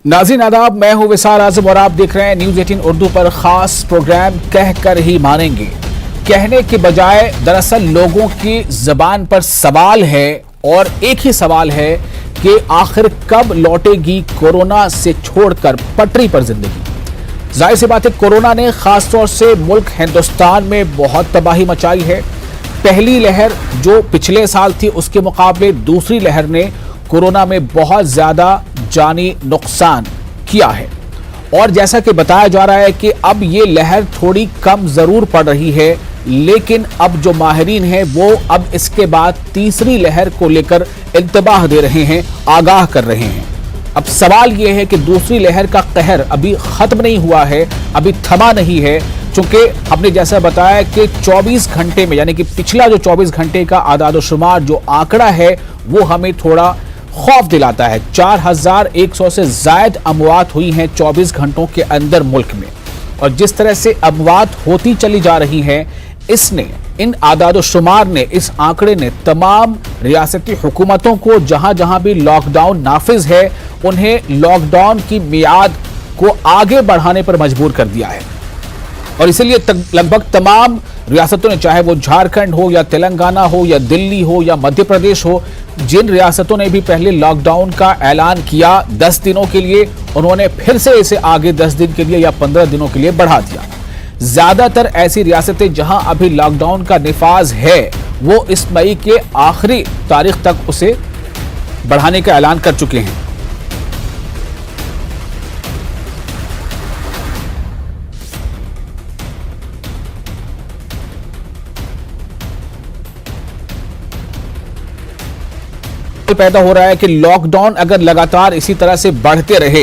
नाज़रीन आदाब, मैं हूं विसार आज़म और आप देख रहे हैं न्यूज़ 18 उर्दू पर खास प्रोग्राम कहकर ही मानेंगे। कहने के बजाय दरअसल लोगों की जबान पर सवाल है और एक ही सवाल है कि आखिर कब लौटेगी कोरोना से छोड़कर पटरी पर जिंदगी। जाहिर सी बात है, कोरोना ने खासतौर से मुल्क हिंदुस्तान में बहुत तबाही मचाई है। पहली लहर जो पिछले साल थी उसके मुकाबले दूसरी लहर ने कोरोना में बहुत ज्यादा जानी नुकसान किया है और जैसा कि बताया जा रहा है कि अब ये लहर थोड़ी कम जरूर पड़ रही है, लेकिन अब जो माहिरीन हैं वो अब इसके बाद तीसरी लहर को लेकर इंतबाह दे रहे हैं, आगाह कर रहे हैं। अब सवाल ये है कि दूसरी लहर का कहर अभी खत्म नहीं हुआ है, अभी थमा नहीं है, क्योंकि हमने जैसा बताया कि 24 घंटे में यानी कि पिछला जो 24 घंटे का आदाद-ओ-शुमार जो आंकड़ा है वो हमें थोड़ा खौफ दिलाता है। 4100 से जायद अमवात हुई हैं 24 घंटों के अंदर मुल्क में, और जिस तरह से अमवात होती चली जा रही हैं, इसने इन आदाद-ओ-शुमार ने, इस आंकड़े ने तमाम रियासती हुकूमतों को जहां जहां भी लॉकडाउन नाफिज है उन्हें लॉकडाउन की मियाद को आगे बढ़ाने पर मजबूर कर दिया है। और इसीलिए लगभग तमाम रियासतों ने, चाहे वो झारखंड हो या तेलंगाना हो या दिल्ली हो या मध्य प्रदेश हो, जिन रियासतों ने भी पहले लॉकडाउन का ऐलान किया 10 दिनों के लिए, उन्होंने फिर से इसे आगे 10 दिन के लिए या 15 दिनों के लिए बढ़ा दिया। ज्यादातर ऐसी रियासतें जहां अभी लॉकडाउन का निफाज है वो इस मई के आखिरी तारीख तक उसे बढ़ाने का ऐलान कर चुके हैं। पैदा हो रहा है कि लॉकडाउन अगर लगातार इसी तरह से बढ़ते रहे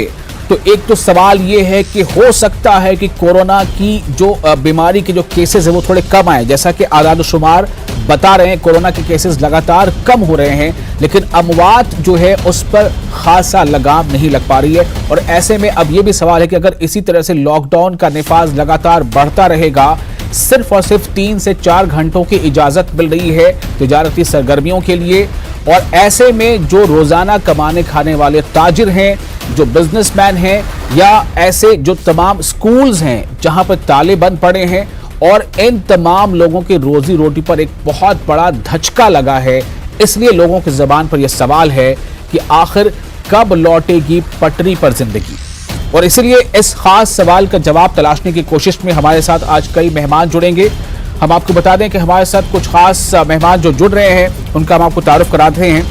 तो एक तो सवाल यह है कि हो सकता है कि कोरोना की जो बीमारी के जो केसेस है वो थोड़े कम आए। जैसा कि आदाद-ओ-शुमार बता रहे हैं, कोरोना के केसेस लगातार कम हो रहे हैं, लेकिन अमवात जो है उस पर खासा लगाम नहीं लग पा रही है। और ऐसे में अब यह भी सवाल है कि अगर इसी तरह से लॉकडाउन का निफाज लगातार बढ़ता रहेगा, सिर्फ और सिर्फ 3 से 4 घंटों की इजाजत मिल रही है तिजारती सरगर्मियों के लिए, और ऐसे में जो रोजाना कमाने खाने वाले ताजिर हैं, जो बिजनेसमैन हैं, या ऐसे जो तमाम स्कूल्स हैं जहां पर ताले बंद पड़े हैं, और इन तमाम लोगों की रोजी रोटी पर एक बहुत बड़ा धचका लगा है। इसलिए लोगों की जबान पर यह सवाल है कि आखिर कब लौटेगी पटरी पर जिंदगी। और इसलिए इस खास सवाल का जवाब तलाशने की कोशिश में हमारे साथ आज कई मेहमान जुड़ेंगे। हम आपको बता दें कि हमारे साथ कुछ खास मेहमान जो जुड़ रहे हैं उनका हम आपको तारुफ कराते हैं।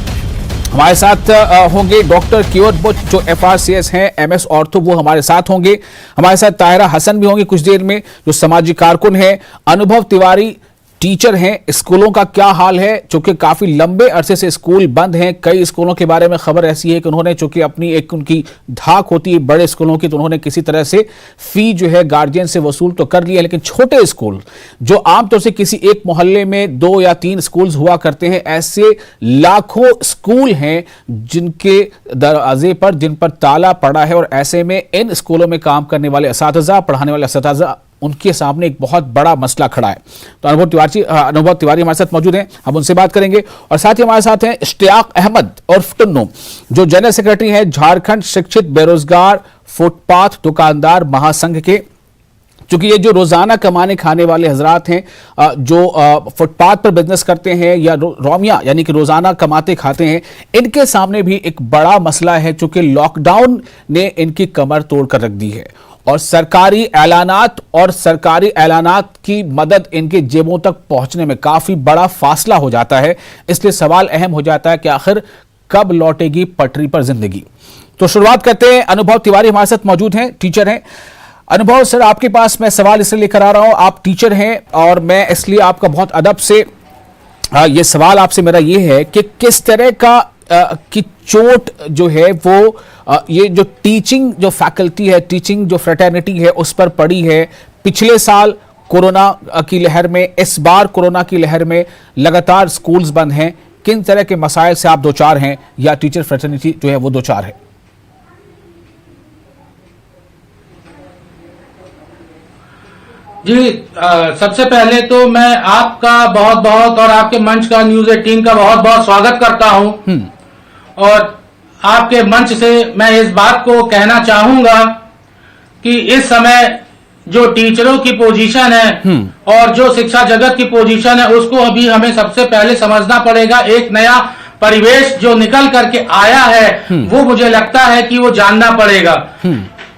हमारे साथ होंगे डॉक्टर कियोट बुच जो FRCS हैं, MS ऑर्थो, वो हमारे साथ होंगे। हमारे साथ ताहिरा हसन भी होंगे कुछ देर में, जो समाजी कारकुन हैं। अनुभव तिवारी टीचर हैं। स्कूलों का क्या हाल है, चूंकि काफी लंबे अरसे से स्कूल बंद हैं। कई स्कूलों के बारे में खबर ऐसी है कि उन्होंने, चूंकि अपनी एक उनकी धाक होती है बड़े स्कूलों की, तो उन्होंने किसी तरह से फी जो है गार्जियन से वसूल तो कर लिया, लेकिन छोटे स्कूल जो आमतौर से किसी एक मोहल्ले में 2 या 3 स्कूल हुआ करते हैं, ऐसे लाखों स्कूल हैं जिनके दरवाजे पर, जिन पर ताला पड़ा है। और ऐसे में इन स्कूलों में काम करने वाले असातिज़ा, पढ़ाने वाले असातिज़ा, उनके सामने एक बहुत बड़ा मसला खड़ा है। तो अनुभव तिवारी हमारे साथ मौजूद हैं, हम उनसे बात करेंगे। और साथ ही हमारे साथ हैं इश्तियाक अहमद उर्फ टुन्नू, जो जनरल सेक्रेटरी हैं झारखंड शिक्षित बेरोजगार फुटपाथ दुकानदार महासंघ के। चूंकि ये जो रोजाना कमाने खाने वाले हजरात हैं, जो फुटपाथ पर बिजनेस करते हैं या रोमिया यानी कि रोजाना कमाते खाते हैं, इनके सामने भी एक बड़ा मसला है, चूंकि लॉकडाउन ने इनकी कमर तोड़ कर रख दी है और सरकारी ऐलानात की मदद इनके जेबों तक पहुंचने में काफी बड़ा फासला हो जाता है। इसलिए सवाल अहम हो जाता है कि आखिर कब लौटेगी पटरी पर जिंदगी। तो शुरुआत करते हैं। अनुभव तिवारी हमारे साथ मौजूद हैं, टीचर हैं। अनुभव सर, आपके पास मैं सवाल इसलिए लेकर आ रहा हूं, आप टीचर हैं और मैं इसलिए आपका बहुत अदब से ये सवाल आपसे मेरा ये है कि किस तरह का की चोट जो है वो ये जो टीचिंग जो फैकल्टी है, टीचिंग जो फ्रेटर्निटी है, उस पर पड़ी है। पिछले साल कोरोना की लहर में, इस बार कोरोना की लहर में लगातार स्कूल्स बंद हैं। किन तरह के मसाइल से आप दो चार हैं या टीचर फ्रेटर्निटी जो है वो दो चार है? जी, सबसे पहले तो मैं आपका बहुत बहुत और आपके मंच का न्यूज़ 18 का बहुत बहुत स्वागत करता हूं। और आपके मंच से मैं इस बात को कहना चाहूंगा कि इस समय जो टीचरों की पोजीशन है और जो शिक्षा जगत की पोजीशन है उसको अभी हमें सबसे पहले समझना पड़ेगा। एक नया परिवेश जो निकल करके आया है वो मुझे लगता है कि वो जानना पड़ेगा।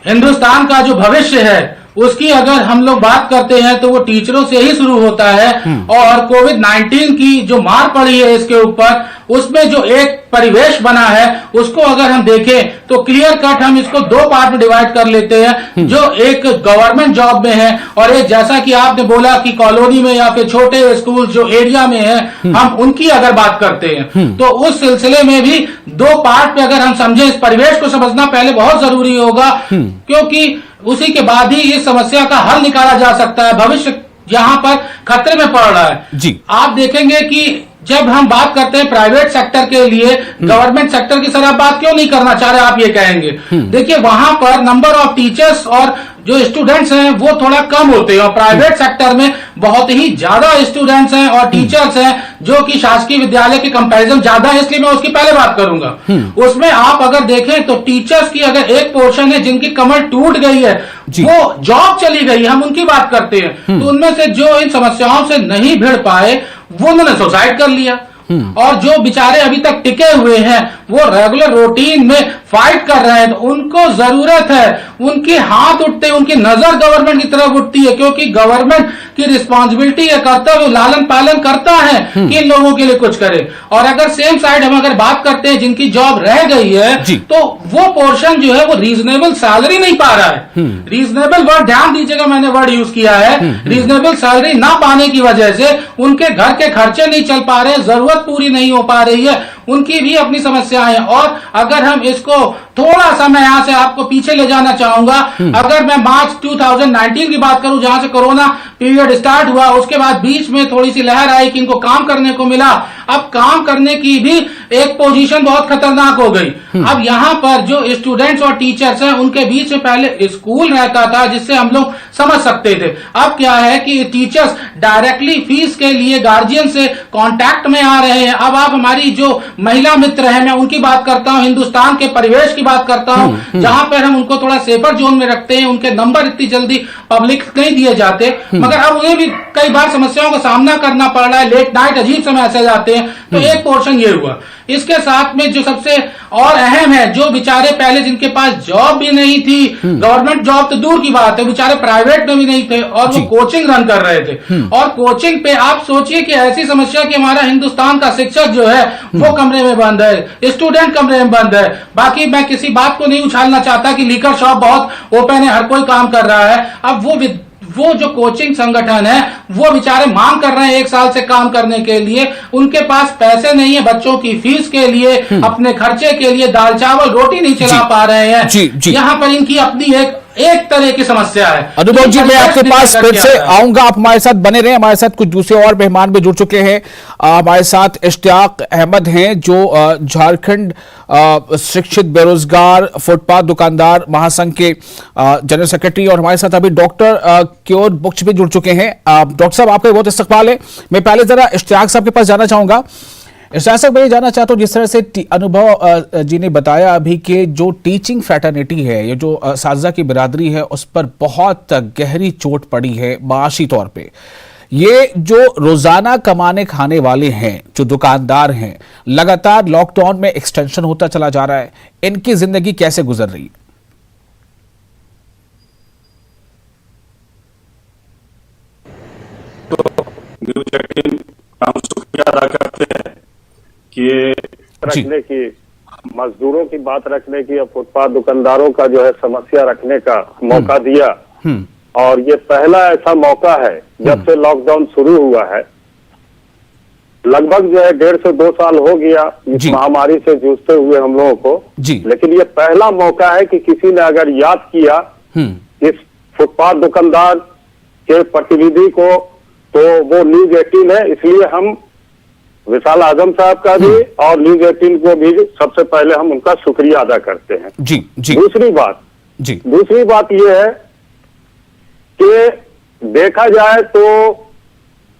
हिंदुस्तान का जो भविष्य है उसकी अगर हम लोग बात करते हैं तो वो टीचरों से ही शुरू होता है। और कोविड-19 की जो मार पड़ी है इसके ऊपर, उसमें जो एक परिवेश बना है उसको अगर हम देखें तो क्लियर कट हम इसको दो पार्ट में डिवाइड कर लेते हैं। जो एक गवर्नमेंट जॉब में है और एक, जैसा कि आपने बोला कि कॉलोनी में या फिर छोटे स्कूल जो एरिया में है, हम उनकी अगर बात करते हैं तो उस सिलसिले में भी दो पार्ट पे अगर हम समझे, इस परिवेश को समझना पहले बहुत जरूरी होगा, क्योंकि उसी के बाद ही इस समस्या का हल निकाला जा सकता है। भविष्य यहाँ पर खतरे में पड़ रहा है जी। आप देखेंगे कि जब हम बात करते हैं प्राइवेट सेक्टर के लिए, गवर्नमेंट सेक्टर की सर आप बात क्यों नहीं करना चाह रहे, आप ये कहेंगे। देखिए वहां पर नंबर ऑफ टीचर्स और जो स्टूडेंट्स हैं वो थोड़ा कम होते हैं और प्राइवेट सेक्टर में बहुत ही ज्यादा स्टूडेंट्स हैं और टीचर्स हैं जो कि शासकीय विद्यालय के कंपैरिजन ज्यादा है, इसलिए मैं उसकी पहले बात करूंगा। उसमें आप अगर देखें तो टीचर्स की अगर एक पोर्शन है जिनकी कमर टूट गई है, वो जॉब चली गई, हम उनकी बात करते हैं, तो उनमें से जो इन समस्याओं से नहीं भिड़ पाए वो उन्होंने सुसाइड कर लिया। और जो बेचारे अभी तक टिके हुए हैं वो रेगुलर रूटीन में फाइट कर रहे हैं, तो उनको जरूरत है, उनके हाथ उठते हैं, उनकी नजर गवर्नमेंट की तरफ उठती है, क्योंकि गवर्नमेंट की रिस्पॉन्सिबिलिटी है, कर्तव्य लालन पालन करता है कि इन लोगों के लिए कुछ करे। और अगर सेम साइड हम अगर बात करते हैं जिनकी जॉब रह गई है तो वो पोर्शन जो है वो रीजनेबल सैलरी नहीं पा रहा है। रीजनेबल वर्ड ध्यान दीजिएगा, मैंने वर्ड यूज किया है, रीजनेबल सैलरी ना पाने की वजह से उनके घर के खर्चे नहीं चल पा रहे, जरूरत पूरी नहीं हो पा रही है, उनकी भी अपनी समस्याएं हैं। और अगर हम इसको थोड़ा सा, मैं यहां से आपको पीछे ले जाना चाहूंगा, अगर मैं मार्च 2019 की बात करूं जहां से कोरोना पीरियड स्टार्ट हुआ, उसके बाद बीच में थोड़ी सी लहर आई कि इनको काम करने को मिला। अब काम करने की भी एक पोजीशन बहुत खतरनाक हो गई। अब यहां पर जो स्टूडेंट्स और टीचर्स हैं उनके बीच में पहले स्कूल रहता था जिससे हम लोग समझ सकते थे। अब क्या है कि टीचर्स डायरेक्टली फीस के लिए गार्जियन से कांटेक्ट में आ रहे हैं। अब आप हमारी जो महिला मित्र हैं, मैं उनकी बात करता हूं, हिंदुस्तान के परिवेश की बात करता हूं जहां पर हम उनको थोड़ा सेफर जोन में रखते हैं, उनके नंबर इतनी जल्दी पब्लिक नहीं दिए जाते, मगर अब उन्हें भी कई बार समस्याओं का सामना करना पड़ रहा है, लेट नाइट अजीब से मैसेज आते हैं। तो एक पोर्शन ये हुआ। इसके साथ में जो सबसे और अहम है, जो बेचारे पहले जिनके पास जॉब भी नहीं थी, गवर्नमेंट जॉब तो दूर की बात है, बेचारे प्राइवेट में भी नहीं थे और वो कोचिंग रन कर रहे थे। और कोचिंग पे आप सोचिए कि ऐसी समस्या कि हमारा हिंदुस्तान का शिक्षक जो है वो कमरे में बंद है, स्टूडेंट कमरे में बंद है। बाकी मैं किसी बात को नहीं उछालना चाहता कि लीकर शॉप बहुत ओपन है, हर कोई काम कर रहा है। अब वो जो कोचिंग संगठन है वो बेचारे मांग कर रहे हैं 1 साल से काम करने के लिए, उनके पास पैसे नहीं है बच्चों की फीस के लिए, अपने खर्चे के लिए दाल चावल रोटी नहीं चला पा रहे हैं। यहाँ पर इनकी अपनी एक तरह की समस्या है। अनुभव जी, मैं आपके पास फिर से आऊंगा, आप हमारे साथ बने रहे। हमारे साथ कुछ दूसरे और मेहमान भी जुड़ चुके हैं। हमारे साथ इश्तियाक अहमद हैं जो झारखंड शिक्षित बेरोजगार फुटपाथ दुकानदार महासंघ के जनरल सेक्रेटरी, और हमारे साथ अभी डॉक्टर क्योर बुक्च भी जुड़ चुके हैं। डॉक्टर साहब, आपका बहुत इस्तकबाल है। मैं पहले जरा इश्तियाक साहब के पास जाना चाहूंगा। इश्तियाक, मैं जानना चाहता हूँ, जिस तरह से अनुभव जी ने बताया अभी कि जो टीचिंग फ्रेटर्निटी है, ये जो साजा की बिरादरी है, उस पर बहुत गहरी चोट पड़ी है माशी तौर पे। ये जो रोजाना कमाने खाने वाले हैं, जो दुकानदार हैं, लगातार लॉकडाउन में एक्सटेंशन होता चला जा रहा है, इनकी जिंदगी कैसे गुजर रही है? तो न्यूज़ 18 का हम शुक्रिया अदा करते हैं कि रखने की, मजदूरों की बात रखने की, फुटपाथ दुकानदारों का जो है समस्या रखने का मौका दिया। और ये पहला ऐसा मौका है जब से लॉकडाउन शुरू हुआ है, लगभग जो है 1.5 से 2 साल हो गया इस महामारी से जूझते हुए हम लोगों को, लेकिन ये पहला मौका है कि किसी ने अगर याद किया इस फुटपाथ दुकानदार के प्रतिनिधि को, तो वो न्यूज़ 18 है। इसलिए हम विशाल आजम साहब का भी और न्यूज़ 18 को भी सबसे पहले हम उनका शुक्रिया अदा करते हैं। दूसरी बात ये है कि देखा जाए तो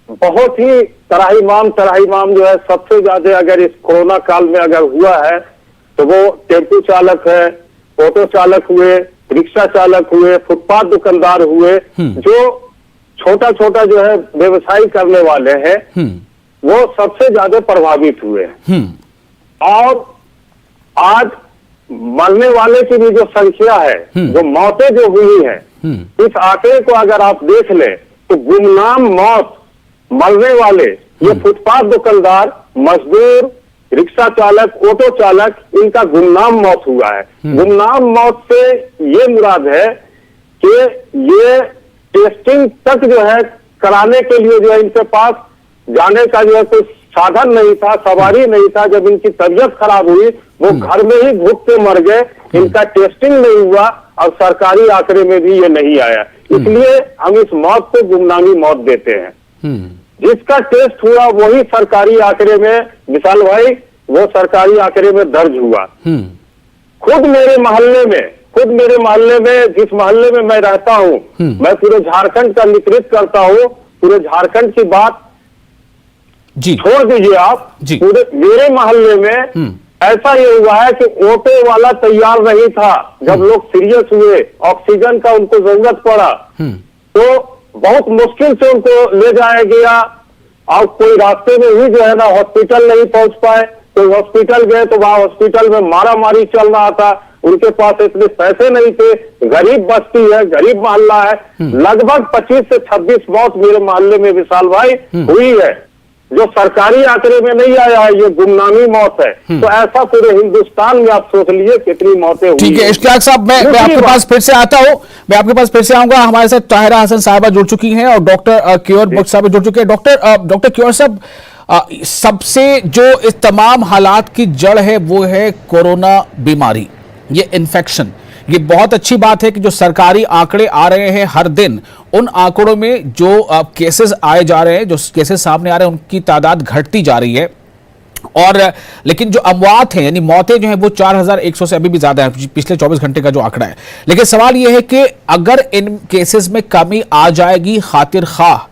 बहुत ही तराहीमाम जो है सबसे ज्यादा अगर इस कोरोना काल में अगर हुआ है तो वो टेम्पू चालक है, ऑटो चालक हुए, रिक्शा चालक हुए, फुटपाथ दुकानदार हुए, जो छोटा छोटा जो है व्यवसाय करने वाले हैं, वो सबसे ज्यादा प्रभावित हुए हैं। और आज मरने वाले की भी जो संख्या है, जो मौतें जो हुई हैं, इस आंकड़े को अगर आप देख लें तो गुमनाम मौत मरने वाले ये फुटपाथ दुकानदार, मजदूर, रिक्शा चालक, ऑटो चालक, इनका गुमनाम मौत हुआ है। गुमनाम मौत से ये मुराद है कि ये टेस्टिंग तक जो है कराने के लिए जो है इनके पास जाने का जो है कोई साधन नहीं था, सवारी नहीं था। जब इनकी तबीयत खराब हुई वो घर में ही भूख के मर गए, इनका टेस्टिंग नहीं हुआ और सरकारी आंकड़े में भी ये नहीं आया। इसलिए हम इस मौत को गुमनामी मौत देते हैं। जिसका टेस्ट हुआ वही सरकारी आंकड़े में, विशाल भाई, वो सरकारी आंकड़े में दर्ज हुआ। खुद मेरे मोहल्ले में जिस मोहल्ले में मैं रहता हूँ, मैं पूरे झारखंड का नेतृत्व करता हूँ। पूरे झारखंड की बात छोड़ दीजिए आप, पूरे मेरे मोहल्ले में ऐसा ये हुआ है कि ऑटो वाला तैयार नहीं था। जब लोग सीरियस हुए, ऑक्सीजन का उनको जरूरत पड़ा, तो बहुत मुश्किल से उनको ले जाया गया और कोई रास्ते में ही जो है ना हॉस्पिटल नहीं पहुंच पाए। कोई हॉस्पिटल गए तो वहां हॉस्पिटल में मारामारी चल रहा था, उनके पास इतने पैसे नहीं थे। गरीब बस्ती है, गरीब मोहल्ला है। लगभग 25 से 26 मौत मेरे मोहल्ले में, विशाल भाई, हुई है, जो सरकारी आंकड़े में नहीं आया है। ये गुमनामी मौत है। तो ऐसा पूरे हिंदुस्तान में आप सोच लीजिए कितनी मौतें हुई। ठीक है इश्तियाक साहब, मैं आपके पास फिर से आता हूँ, मैं आपके पास फिर से आऊंगा। हमारे साथ ताहिरा हसन साहबा जुड़ चुकी हैं और डॉक्टर क्योर बख्श साहब जुड़ चुके हैं। डॉक्टर क्योर साहब, सबसे जो इस तमाम हालात की जड़ है वो है कोरोना बीमारी, ये इन्फेक्शन। ये बहुत अच्छी बात है कि जो सरकारी आंकड़े आ रहे हैं हर दिन, उन आंकड़ों में जो केसेस आए जा रहे हैं, जो केसेस सामने आ रहे हैं, उनकी तादाद घटती जा रही है। और लेकिन जो अमवात हैं, यानी मौतें जो हैं, वो 4100 से अभी भी ज्यादा है, पिछले 24 घंटे का जो आंकड़ा है। लेकिन सवाल यह है कि अगर इन केसेस में कमी आ जाएगी खातिर खाह,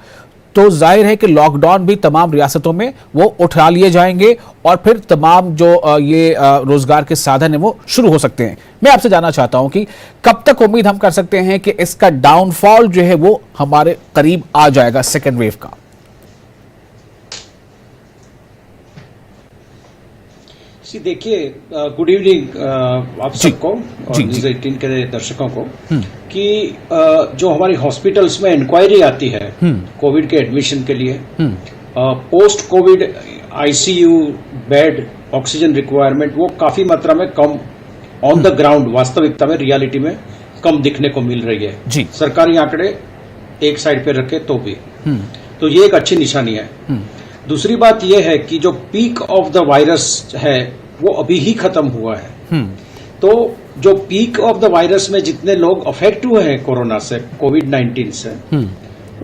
तो जाहिर है कि लॉकडाउन भी तमाम रियासतों में वो उठा लिए जाएंगे और फिर तमाम जो ये रोजगार के साधन है वो शुरू हो सकते हैं। मैं आपसे जानना चाहता हूं कि कब तक उम्मीद हम कर सकते हैं कि इसका डाउनफॉल जो है वो हमारे करीब आ जाएगा, सेकेंड वेव का? देखिए, गुड इवनिंग आप सबको और न्यूज़ 18 के दर्शकों को, कि जो हमारी हॉस्पिटल्स में इंक्वायरी आती है कोविड के एडमिशन के लिए, post Covid ICU bed, oxygen requirement, वो काफी मात्रा में कम ऑन द ग्राउंड, वास्तविकता में, रियलिटी में कम दिखने को मिल रही है जी। सरकारी आंकड़े एक साइड पे रखे तो भी, तो ये एक अच्छी निशानी है। दूसरी बात यह है कि जो पीक ऑफ द वायरस है वो अभी ही खत्म हुआ है। तो जो पीक ऑफ द वायरस में जितने लोग अफेक्ट हुए हैं कोरोना से, कोविड-19 से,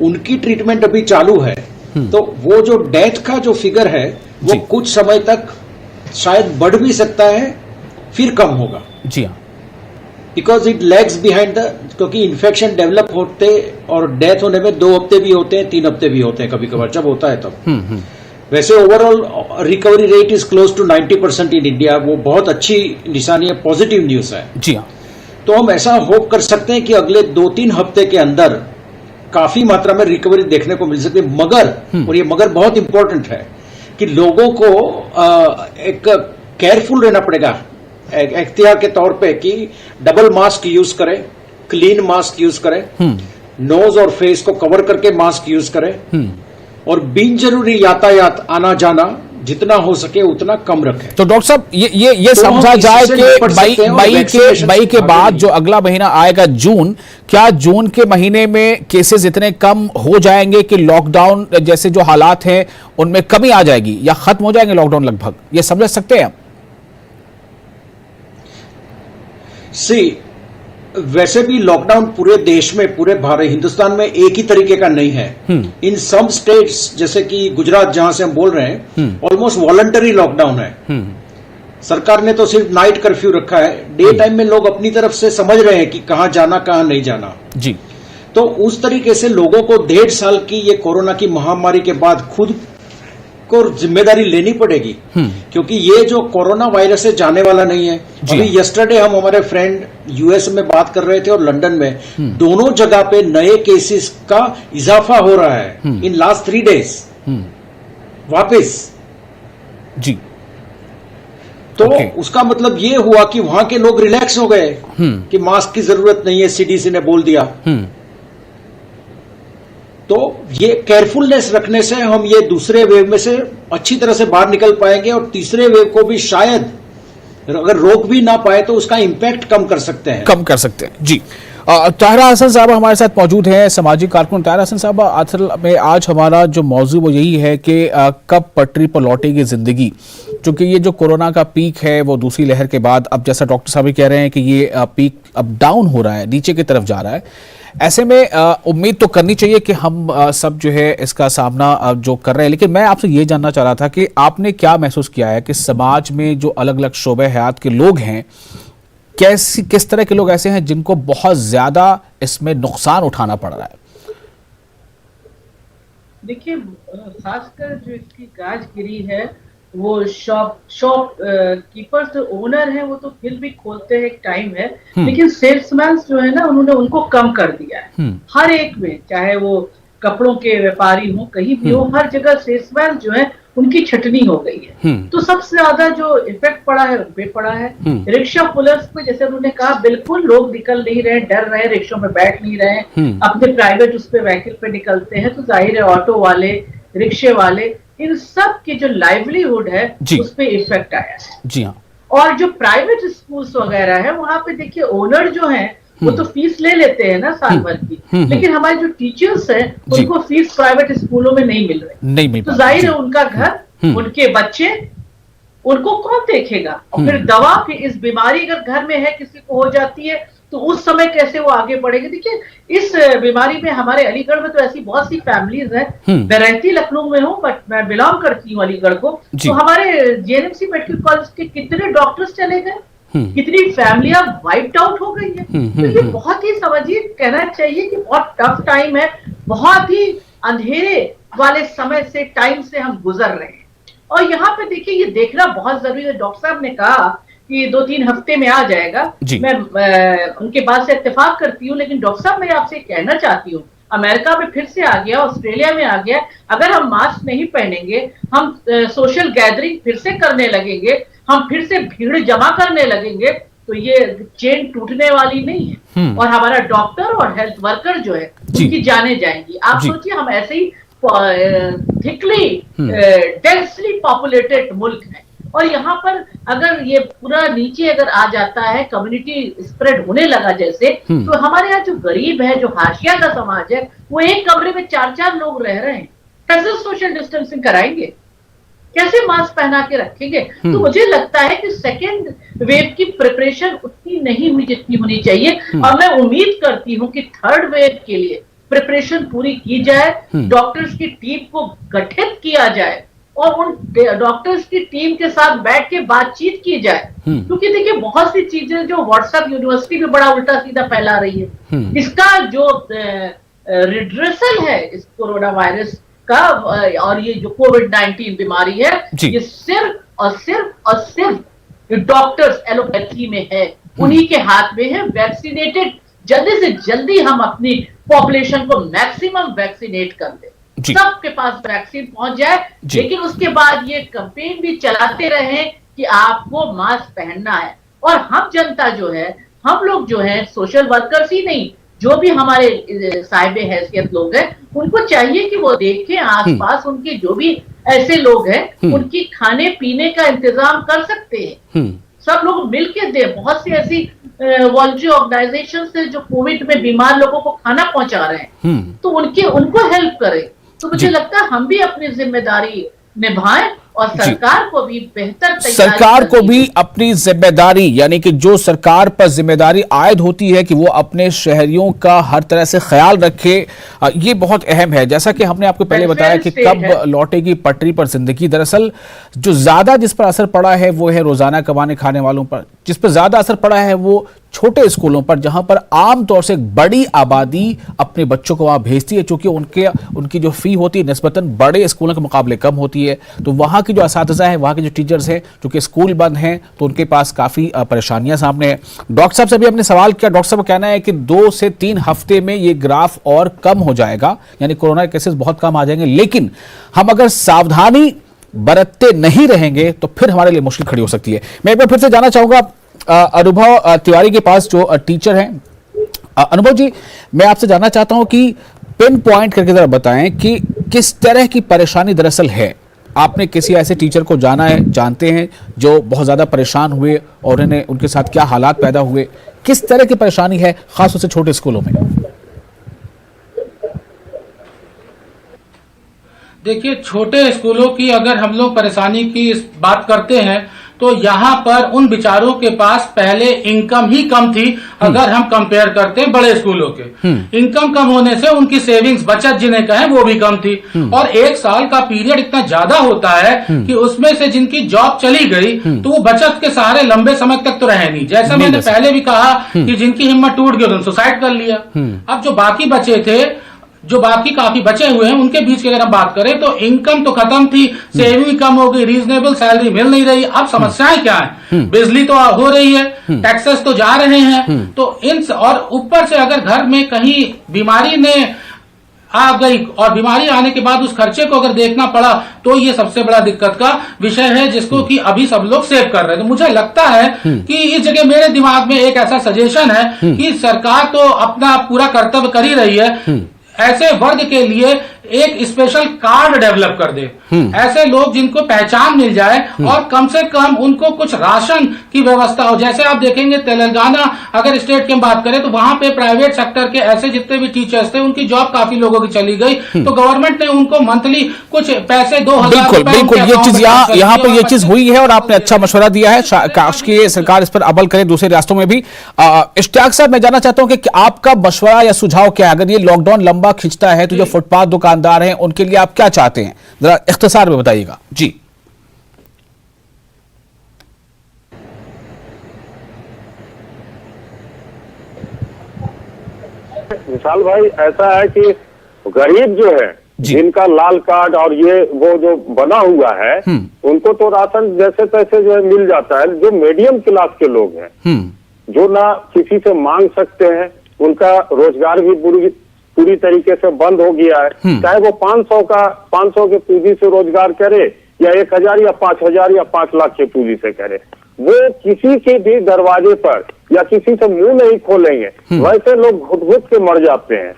उनकी ट्रीटमेंट अभी चालू है। तो वो जो डेथ का जो फिगर है वो कुछ समय तक शायद बढ़ भी सकता है, फिर कम होगा जी हाँ, because it lags behind the, क्योंकि इन्फेक्शन डेवलप होते और डेथ होने में 2 हफ्ते भी होते हैं, 3 हफ्ते भी होते हैं कभी कभार, जब होता है तब। वैसे overall recovery rate is close to 90% in India. वो बहुत अच्छी निशानी है, पॉजिटिव न्यूज है जी हाँ। तो हम ऐसा होप कर सकते हैं कि अगले 2-3 हफ्ते के अंदर काफी मात्रा में रिकवरी देखने को मिल सकती है। मगर, और ये मगर बहुत इंपॉर्टेंट है, कि लोगों को एक केयरफुल रहना पड़ेगा एहतियात के तौर पे, कि डबल मास्क यूज करें, क्लीन मास्क यूज करें, नोज और फेस को कवर करके मास्क यूज करें, और बिन जरूरी यातायात आना जाना जितना हो सके उतना कम रखें। तो डॉक्टर साहब, ये तो समझा जाए कि मई के बाद जो अगला महीना आएगा, जून, क्या जून के महीने में केसेस इतने कम हो जाएंगे कि लॉकडाउन जैसे जो हालात हैं उनमें कमी आ जाएगी, या खत्म हो जाएंगे लॉकडाउन लगभग, ये समझ सकते हैं आप? वैसे भी लॉकडाउन पूरे देश में, पूरे भारत हिंदुस्तान में एक ही तरीके का नहीं है। इन सम स्टेट्स, जैसे कि गुजरात जहां से हम बोल रहे हैं, ऑलमोस्ट वॉलंटरी लॉकडाउन है। सरकार ने तो सिर्फ नाइट कर्फ्यू रखा है, डे टाइम में लोग अपनी तरफ से समझ रहे हैं कि कहां जाना कहां नहीं जाना जी। तो उस तरीके से लोगों को 1.5 साल की ये कोरोना की महामारी के बाद खुद को जिम्मेदारी लेनी पड़ेगी, क्योंकि ये जो कोरोना वायरस है जाने वाला नहीं है। अभी यस्टरडे हम हमारे फ्रेंड यूएस में बात कर रहे थे और लंदन में, दोनों जगह पे नए केसेस का इजाफा हो रहा है इन लास्ट 3 डेज वापस जी। तो उसका मतलब ये हुआ कि वहां के लोग रिलैक्स हो गए कि मास्क की जरूरत नहीं है, सीडीसी ने बोल दिया। तो ये केयरफुलनेस रखने से हम ये दूसरे वेव में से अच्छी तरह से बाहर निकल पाएंगे और तीसरे वेव को भी शायद अगर रोक भी ना पाए तो उसका इंपैक्ट कम कर सकते हैं जी। ताहिरा हसन साहब हमारे साथ मौजूद हैं, सामाजिक कारकुन। ताहिरा हसन साहब, असल में आज हमारा जो मौजू वो यही है कि कब पटरी पर लौटेगी जिंदगी, क्योंकि ये जो कोरोना का पीक है वो दूसरी लहर के बाद, अब जैसा डॉक्टर साहब भी कह रहे हैं कि ये पीक अब डाउन हो रहा है, नीचे की तरफ जा रहा है। ऐसे में उम्मीद तो करनी चाहिए कि हम सब जो है इसका सामना जो कर रहे हैं, लेकिन मैं आपसे ये जानना चाह रहा था कि आपने क्या महसूस किया है कि समाज में जो अलग अलग शोबे हयात के लोग हैं, किस तरह के लोग ऐसे हैं जिनको बहुत ज्यादा इसमें नुकसान उठाना पड़ रहा है? देखिए, खासकर जो इसकी गाजगिरी है वो शॉप कीपर्स जो ओनर है वो तो फिर भी खोलते हैं, एक टाइम है, लेकिन सेल्समैन जो है ना उन्होंने उनको कम कर दिया है। हर एक में, चाहे वो कपड़ों के व्यापारी हो, कहीं भी हो, हर जगह सेल्समैन जो है उनकी छटनी हो गई है। तो सबसे ज्यादा जो इफेक्ट पड़ा है उन पे पड़ा है। रिक्शा पुलर्स पे, जैसे उन्होंने कहा, बिल्कुल लोग निकल नहीं रहे, डर रहे, रिक्शों में बैठ नहीं रहे, अपने प्राइवेट उस पे व्हीकल पे निकलते हैं। तो जाहिर है ऑटो वाले, रिक्शे वाले, इन सब की जो लाइवलीहुड है उस पे इफेक्ट आया है। जी हाँ। और जो प्राइवेट स्कूल्स वगैरह है वहां पे देखिए ओनर जो है वो तो फीस ले लेते हैं ना साल भर की, लेकिन हमारे जो टीचर्स हैं उनको फीस प्राइवेट स्कूलों में नहीं मिल रही। तो जाहिर है उनका घर, उनके बच्चे, उनको कौन देखेगा? और फिर दवा, फिर इस बीमारी अगर घर में है किसी को हो जाती है तो उस समय कैसे वो आगे बढ़ेंगे? देखिए, इस बीमारी में हमारे अलीगढ़ में तो ऐसी बहुत सी फैमिलीज हैं। मैं रहती लखनऊ में हूँ बट मैं बिलोंग करती हूँ अलीगढ़ को। तो हमारे जेएनएमसी मेडिकल कॉलेज के कितने डॉक्टर्स चले गए, कितनी फैमिलियां वाइप्ड आउट हो गई है। तो ये बहुत ही, समझिए, कहना चाहिए कि बहुत टफ टाइम है, बहुत ही अंधेरे वाले समय से, टाइम से हम गुजर रहे हैं। और यहाँ पे देखिए, ये देखना बहुत जरूरी है। डॉक्टर साहब ने कहा कि 2-3 हफ्ते में आ जाएगा। मैं उनके बात से इत्तेफाक करती हूँ, लेकिन डॉक्टर साहब, मैं आपसे कहना चाहती हूँ, अमेरिका में फिर से आ गया, ऑस्ट्रेलिया में आ गया। अगर हम मास्क नहीं पहनेंगे, हम सोशल गैदरिंग फिर से करने लगेंगे, हम फिर से भीड़ जमा करने लगेंगे, तो ये चेन टूटने वाली नहीं है। और हमारा डॉक्टर और हेल्थ वर्कर जो है उनकी जाने जाएंगी। आप सोचिए, हम ऐसे ही थिकली डेंसली पॉपुलेटेड मुल्क है, और यहाँ पर अगर ये पूरा नीचे अगर आ जाता है, कम्युनिटी स्प्रेड होने लगा जैसे, तो हमारे यहाँ जो गरीब है, जो हाशिया का समाज है, वो एक कमरे में 4-4 लोग रह रहे हैं। कैसे सोशल डिस्टेंसिंग कराएंगे? कैसे मास्क पहना के रखेंगे? तो मुझे लगता है कि सेकेंड वेव की प्रिपरेशन उतनी नहीं हुई जितनी होनी चाहिए। और मैं उम्मीद करती हूँ कि थर्ड वेव के लिए प्रिपरेशन पूरी की जाए, डॉक्टर्स की टीम को गठित किया जाए और उन डॉक्टर्स की टीम के साथ बैठ के बातचीत की जाए। क्योंकि देखिए, बहुत सी चीजें जो व्हाट्सएप यूनिवर्सिटी में बड़ा उल्टा सीधा फैला रही है, इसका जो रिड्रेसल है इस कोरोना वायरस का और ये जो कोविड-19 बीमारी है, ये सिर्फ और सिर्फ और सिर्फ डॉक्टर्स एलोपैथी में है, उन्हीं के हाथ में है। वैक्सीनेटेड, जल्दी से जल्दी हम अपनी पॉपुलेशन को मैक्सिमम वैक्सीनेट कर दें, सबके पास वैक्सीन पहुंच जाए। लेकिन उसके बाद ये कैंपेन भी चलाते रहे कि आपको मास्क पहनना है। और हम जनता जो है, हम लोग जो है, सोशल वर्कर्स ही नहीं, जो भी हमारे साहिबे हैसियत लोग हैं, उनको चाहिए कि वो देखें आसपास उनके जो भी ऐसे लोग हैं, उनकी खाने पीने का इंतजाम कर सकते हैं। सब लोग मिलके दे। बहुत सी ऐसी वॉलंटरी ऑर्गेनाइजेशन है जो कोविड में बीमार लोगों को खाना पहुंचा रहे हैं, तो उनको हेल्प करें। तो मुझे लगता है हम भी अपनी जिम्मेदारी निभाएं और सरकार को भी बेहतर सरकार को भी अपनी जिम्मेदारी, यानी कि जो सरकार पर जिम्मेदारी आयद होती है कि वो अपने शहरियों का हर तरह से ख्याल रखे, ये बहुत अहम है। जैसा कि हमने आपको पहले बताया कि कब लौटेगी पटरी पर जिंदगी। दरअसल जो ज्यादा जिस पर असर पड़ा है वो है रोजाना कमाने खाने वालों पर। जिस पर ज्यादा असर पड़ा है वो छोटे स्कूलों पर, जहां पर आमतौर से एक बड़ी आबादी अपने बच्चों को वहां भेजती है, क्योंकि उनकी जो फी होती है निस्बतन बड़े स्कूलों के मुकाबले कम होती है, तो वहां की जो असातिज़ा है, वहां के जो टीचर्स हैं, चूंकि स्कूल बंद हैं तो उनके पास काफ़ी परेशानियां सामने हैं। डॉक्टर साहब से भी हमने सवाल किया, डॉक्टर साहब का कहना है कि 2 से 3 हफ्ते में ये ग्राफ और कम हो जाएगा, यानी कोरोना के केसेस बहुत कम आ जाएंगे, लेकिन हम अगर सावधानी बरतते नहीं रहेंगे तो फिर हमारे लिए मुश्किल खड़ी हो सकती है। मैं एक बार फिर से जाना चाहूंगा अनुभव तिवारी के पास, जो टीचर हैं। अनुभव जी, मैं आपसे जानना चाहता हूं कि पिन पॉइंट करके जरा बताएं कि किस तरह की परेशानी दरअसल है। आपने किसी ऐसे टीचर को जानते हैं जो बहुत ज्यादा परेशान हुए और उन्हें उनके साथ क्या हालात पैदा हुए, किस तरह की परेशानी है खासतौर से छोटे स्कूलों में? देखिए, छोटे स्कूलों की अगर हम लोग परेशानी की बात करते हैं तो यहाँ पर उन बेचारों के पास पहले इनकम ही कम थी, अगर हम कंपेयर करते हैं बड़े स्कूलों के। इनकम कम होने से उनकी सेविंग्स, बचत जिन्हें कहें, वो भी कम थी। और 1 साल का पीरियड इतना ज्यादा होता है कि उसमें से जिनकी जॉब चली गई तो वो बचत के सहारे लंबे समय तक तो रहे नहीं। जैसा मैंने पहले भी कहा कि जिनकी हिम्मत टूट गई उन्होंने सुसाइड कर लिया। अब जो बाकी बचे थे, जो बाकी काफी बचे हुए हैं, उनके बीच की अगर हम बात करें तो इनकम तो खत्म थी, सेविंग कम हो गई, रीजनेबल सैलरी मिल नहीं रही। अब समस्याएं क्या है? बिजली तो हो रही है, टैक्सेस तो जा रहे हैं, तो इन और ऊपर से अगर घर में कहीं बीमारी ने आ गई और बीमारी आने के बाद उस खर्चे को अगर देखना पड़ा तो ये सबसे बड़ा दिक्कत का विषय है, जिसको कि अभी सब लोग सेव कर रहे हैं। तो मुझे लगता है कि इस जगह मेरे दिमाग में एक ऐसा सजेशन है कि सरकार तो अपना पूरा कर्तव्य कर ही रही है, ऐसे वर्ग के लिए एक स्पेशल कार्ड डेवलप कर दे। ऐसे लोग जिनको पहचान मिल जाए और कम से कम उनको कुछ राशन की व्यवस्था हो। जैसे आप देखेंगे तेलंगाना अगर स्टेट की हम बात करें तो वहां पे प्राइवेट सेक्टर के ऐसे जितने भी टीचर्स थे उनकी जॉब काफी लोगों की चली गई, तो गवर्नमेंट ने उनको मंथली कुछ पैसे 2000 बिल्कुल ये चीज यहाँ पर ये चीज हुई है और आपने अच्छा मशवरा दिया है। काश की सरकार इस पर अमल करे दूसरे रियासतों में भी। इश्तियाक साहब, मैं जानना चाहता हूँ कि आपका मशवरा या सुझाव क्या है? अगर ये लॉकडाउन लंबा खिंचता है तो जो फुटपाथ दुकानदार हैं उनके लिए आप क्या चाहते हैं, जरा इख्तिसार में बताइएगा जी। विशाल भाई, ऐसा है कि गरीब जो है, जिनका लाल कार्ड और ये वो जो बना हुआ है, उनको तो राशन जैसे तैसे जो है मिल जाता है। जो मीडियम क्लास के लोग हैं, जो ना किसी से मांग सकते हैं, उनका रोजगार भी पूरी तरीके से बंद हो गया है। चाहे वो 500 के पूंजी से रोजगार करे या 1000 या 5000 या 5 लाख के पूंजी से करे, वो किसी के भी दरवाजे पर या किसी से मुंह नहीं खोलेंगे। वैसे लोग घुट घुट के मर जाते हैं।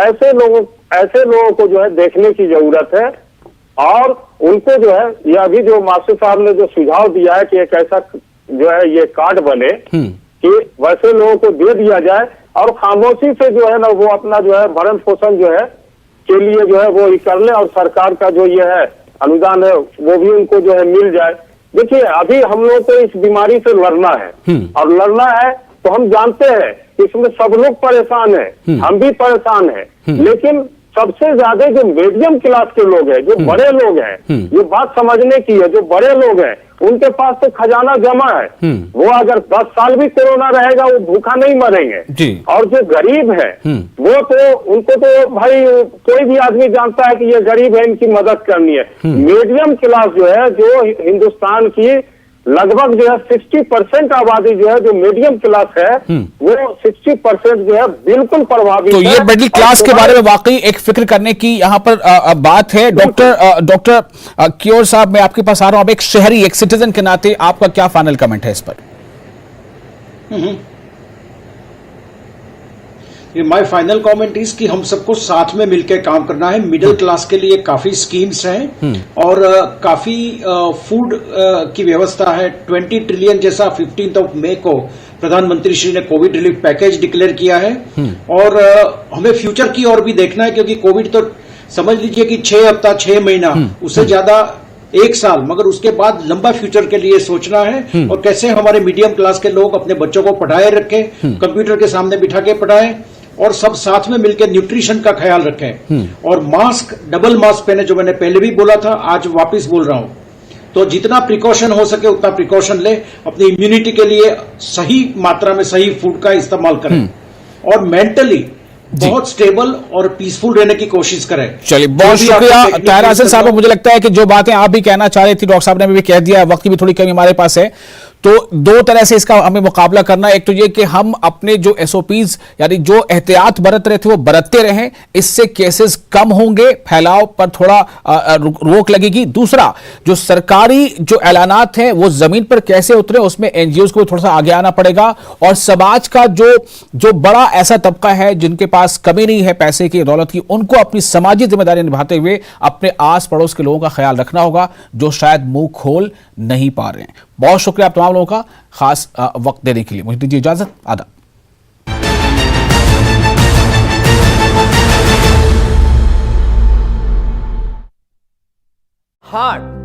ऐसे लोगों को जो है देखने की जरूरत है और उनको जो है, ये अभी जो मास्टर साहब ने जो सुझाव दिया है कि एक ऐसा जो है ये कार्ड बने कि वैसे लोगों को दे दिया जाए और खामोशी से जो है ना वो अपना जो है भरण पोषण जो है के लिए जो है वो कर ले और सरकार का जो ये है अनुदान है वो भी उनको जो है मिल जाए। देखिए, अभी हम लोग को इस बीमारी से लड़ना है और लड़ना है तो हम जानते हैं इसमें सब लोग परेशान हैं, हम भी परेशान हैं, लेकिन सबसे ज्यादा जो मीडियम क्लास के लोग हैं, जो बड़े लोग हैं, ये बात समझने की है, जो बड़े लोग हैं उनके पास तो खजाना जमा है। वो अगर 10 साल भी कोरोना रहेगा वो भूखा नहीं मरेंगे। और जो गरीब है वो तो उनको तो भाई कोई भी आदमी जानता है कि ये गरीब है, इनकी मदद करनी है। मीडियम क्लास जो है, जो हिंदुस्तान की लगभग जो है 60% आबादी जो है जो मीडियम क्लास है, वो 60% जो है बिल्कुल प्रभावित है। तो ये मिडिल क्लास के बारे में वाकई एक फिक्र करने की यहाँ पर बात है। डॉक्टर कियोर साहब, मैं आपके पास आ रहा हूं। अब एक शहरी, एक सिटीजन के नाते आपका क्या फाइनल कमेंट है इस पर? ये माय फाइनल कमेंट इज कि हम सबको साथ में मिलकर काम करना है। मिडिल क्लास के लिए काफी स्कीम्स हैं और काफी फूड की व्यवस्था है। 20 ट्रिलियन जैसा 15 मई को प्रधानमंत्री श्री ने कोविड रिलीफ पैकेज डिक्लेयर किया है और हमें फ्यूचर की ओर भी देखना है, क्योंकि कोविड तो समझ लीजिए कि 6 हफ्ता 6 महीना, उससे ज्यादा 1 साल, मगर उसके बाद लंबा फ्यूचर के लिए सोचना है और कैसे हमारे मीडियम क्लास के लोग अपने बच्चों को पढ़ाए रखें, कंप्यूटर के सामने बिठा के पढ़ाएं और सब साथ में मिलकर न्यूट्रिशन का ख्याल रखें। और मास्क, डबल मास्क पहने, जो मैंने पहले भी बोला था, आज वापस बोल रहा हूं। तो जितना प्रिकॉशन हो सके उतना प्रिकॉशन ले, अपनी इम्यूनिटी के लिए सही मात्रा में सही फूड का इस्तेमाल करें और मेंटली बहुत स्टेबल और पीसफुल रहने की कोशिश करें। चलिए, बहुत शुक्रिया ताहिर हसन साहब। मुझे लगता है कि जो बातें आप भी कहना चाह रही थी डॉक्टर साहब ने भी कह दिया, वक्त की भी थोड़ी कमी हमारे पास है, तो दो तरह से इसका हमें मुकाबला करना है। एक तो ये कि हम अपने जो एसओपीज यानी जो एहतियात बरत रहे थे वो बरतते रहें, इससे केसेस कम होंगे, फैलाव पर थोड़ा रोक लगेगी। दूसरा, जो सरकारी जो ऐलानात हैं वो जमीन पर कैसे उतरे, उसमें एनजीओ को थोड़ा सा आगे आना पड़ेगा और समाज का जो बड़ा ऐसा तबका है जिनके पास कमी नहीं है पैसे की, दौलत की, उनको अपनी समाजी जिम्मेदारी निभाते हुए अपने आस पड़ोस के लोगों का ख्याल रखना होगा जो शायद मुंह खोल नहीं पा रहे हैं। बहुत शुक्रिया आप तमाम लोगों का खास वक्त देने के लिए। मुझे दीजिए इजाजत। आदाब। हार्ट